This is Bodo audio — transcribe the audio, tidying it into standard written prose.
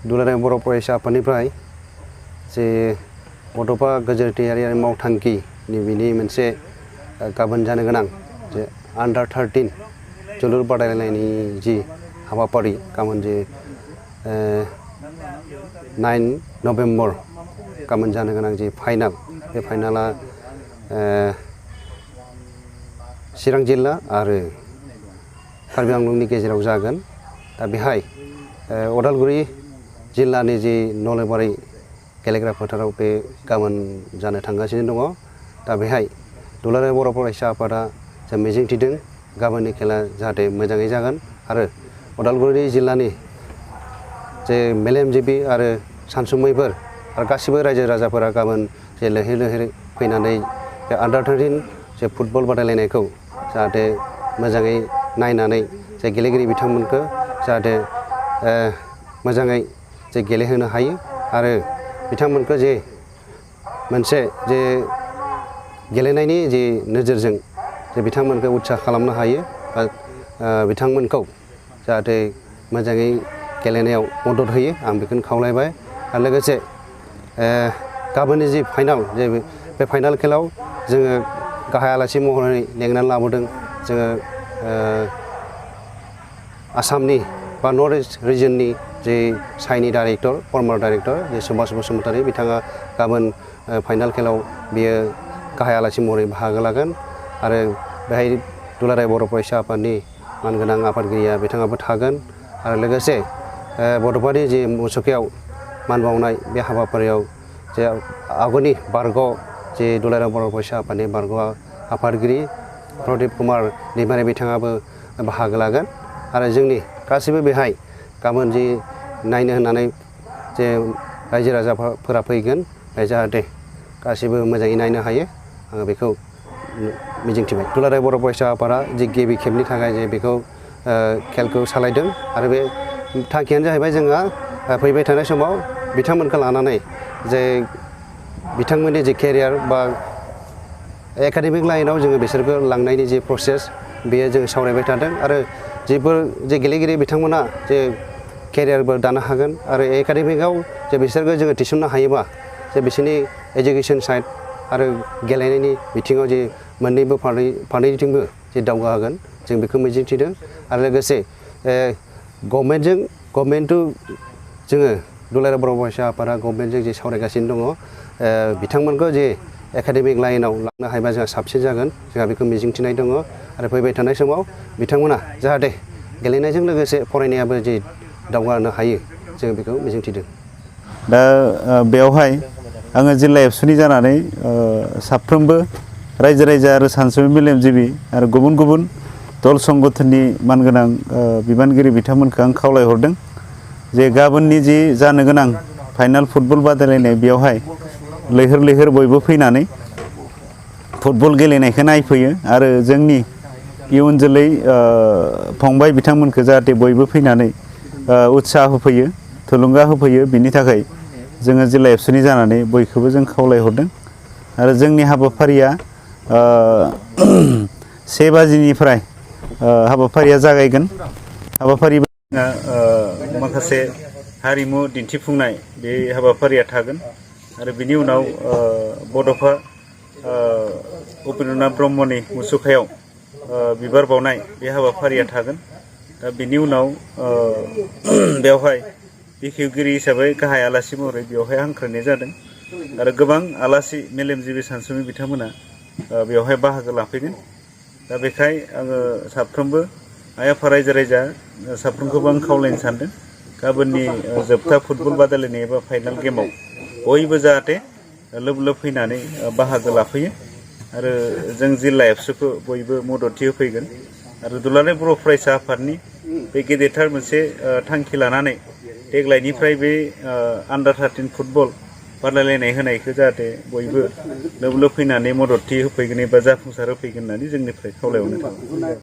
दुलाराय बर' फरायसा आफादनिफ्राय जे बड'फा गेजेरारि मावथांखिनि बिनि मोनसे गाबोन जानो गोनां जे अंडर 13 जोलुर बादायलायनायनि जि हाबाफारि गाबोन जे 9 नभेम्बर गाबोन जानो गोनां जे फाइनाल बे फाइनाला चिरां जिल्ला आरो कार्बि आंलंनि गेजेराव जागोन। दा बेहाय उदालगुरि जिल्लानि जि नलेबारि गेलेग्रा फोथाराव बे गाबोन जानो थांगासिनो दङ। दा बेहाय दुलाराय बर' फरायसा आफादा जे मिजिंथिदों गाबोननि खेला जाहाथे मोजाङै जागोन आरो उदालगुरि जिल्लानि जे मेलेमजिबि आरो सानसुमैफोर आरो गासिबो रायजो राजाफोरा गाबोन जे लैहोर लैहोर फैनानै बे अंडर 13 जे फुटबल बादायलायनायखौ जाहाथे मोजाङै नायनानै जे गेलेगिरि बिथांमोनखौ जाहाथे मोजाङै जे गेलेहोनो हायो आरो बिथांमोनखौ जे मोनसे जे गेलेनायनि जे नोजोरजों जे बिथांमोनखौ उत्साह खालामनो हायो बा बिथांमोनखौ जाहाथे मोजाङै गेलेनायाव मदद होयो आं बेखौनो खावलायबाय। आरो लोगोसे गाबोननि जि फाइनाल जे बे फाइनाल खेलायाव जोङो गाहाय आलासि महरै लेंनानै लाबोदों जोङो आसामनि बा नर्थ इस्ट रिजननि जे साइनि डाइरेक्टर फर्मार डाइरेक्टर जे सुभाष बसुमतारी बिथाङा गाबोन फाइनाल खेलायाव बियो गाहाय आलासि महरै बाहागो लागोन आरो बेहाय दुलाराय बर' फरायसा आफादनि मानगोनां आफादगिरिया बिथाङाबो थागोन आरो लोगोसे बड'फानि जे मुसुखायाव मान बावनाय बे हाबाफारियाव जे आगुनि बारग' जे दुलाराय बर' फरायसा आफादनि बारग' आफादगिरि प्रदीप कुमार दैमारि बिथाङाबो बाहागो लागोन आरो जोंनि गासिबो बेहाय गाबोन जि नायनो होननानै जे रायजो राजाफोरा फैगोन जाहाथे गासिबो मोजाङै नायनो हायो आङो बेखौ मिजिंथिबाय। दुलाराय बर' फरायसा आफादा जे गिबि खेबनि थाखाय जे बेखौ खेलखौ सालायदों आरो बे थांखियानो जाहैबाय जोंहा फैबाय थानाय समाव बिथांमोनखौ लानानै जे बिथांमोननि जे केरियार बा एकाडेमिक लाइनाव जोङो बिसोरखौ लांनायनि जे प्रसेस बेयो जों सावरायबाय थादों आरो जेफोर जे गेलेगिरि बिथांमोना जे केरियारबो दानो हागोन आरो एकाडेमिकआव जे बिसोरखौ जोङो थिसननो हायोबा जे बिसोरनि एजुकेसन साइड आरो गेलेनायनि बिथिङाव जे मोननैबो फारनैथिंबो जे दावगाहोगोन जों बेखौ मिजिंथिदों आरो लोगोसे गभर्नमेन्टजों जोङो दुलाराय बर' फरायसा आफादा गभर्नमेन्टजों जे सावरायगासिनो दङ बिथांमोनखौ जे एकाडेमिक लाइनाव लांनो हायोबा जोंहा साबसिन जागोन जोंहा बेखौ मिजिंथिनाय दङ आरो फैबाय थानाय समाव बिथांमोना जाहाथे गेलेनायजों लोगोसे फरायनायाबो जे दावगानो हायो जों बेखौ मिजिंथिदों। दा बेवहाय आङो जिल्ला एबसुनि जानानै साफ्रोमबो रायजो राजा आरो सानसुमै मेलेमजिबि आरो गुबुन गुबुन दल संगठननि मानगोनां बिबानगिरि बिथांमोनखौ आं खावलायहरदों जे गाबोननि जि जानो गोनां फाइनाल फुटबल बादायलायनाय बेवहाय लैहोर लैहोर बयबो फैनानै फुटबल गेलेनायखौ नायफैयो आरो जोंनि इयुन जोलै फंबाय बिथांमोनखौ जाहाथे बयबो फैनानै उत्साह होफैयो थुलुंगा होफैयो बिनि थाखाय जोङो जिल्ला एबसुनि जानानै बयखौबो जों खावलायहरदों आरो जोंनि हाबाफारिया 1 बाजिनिफ्राय हाबाफारिया जागायगोन। हाबाफारि माखासे हारिमु दिन्थिफुंनाय बे हाबाफारिया थागोन आरो बिनि उनाव बड'फा उपेन्द्रनाथ ब्रह्मनि मुसुखायाव बिबार बावनाय बे हाबाफारिया थागोन। दा बिनि उनाव बेवहाय बेखेवगिरि हिसाबै गाहाय आलासि महरै बेवहाय हांख्रायनाय जादों आरो गोबां आलासि मेलेमजिबि सानसुमै बिथांमोना बेवहाय बाहागो लाफैगोन। दा बेखाय आङो साफ्रोमबो आइ आफा रायजो राजा साफ्रोमखौबो आं खावलायनो सानदों गाबोननि जोबथा फुटबल बादायलायनाय एबा फाइनाल गेमाव बयबो जाहाथे लोब लोब फैनानै बाहागो लाफैयो आरो जों जिल्ला एबसुखौ बयबो मददथि होफैगोन आरो दुलाराय बर' फरायसा आफादनि बे गेदेरथार मोनसे थांखि लानानै देग्लायनिफ्राय बे अंडर 13 फुटबल बादायलायनाय होनायखौ जाहाथे बयबो लोब लोब फैनानै मददथि होफैगोन एबा जाफुंसार होफैगोन होननानै जोंनिफ्राय खावलायहरनाय थाबाय।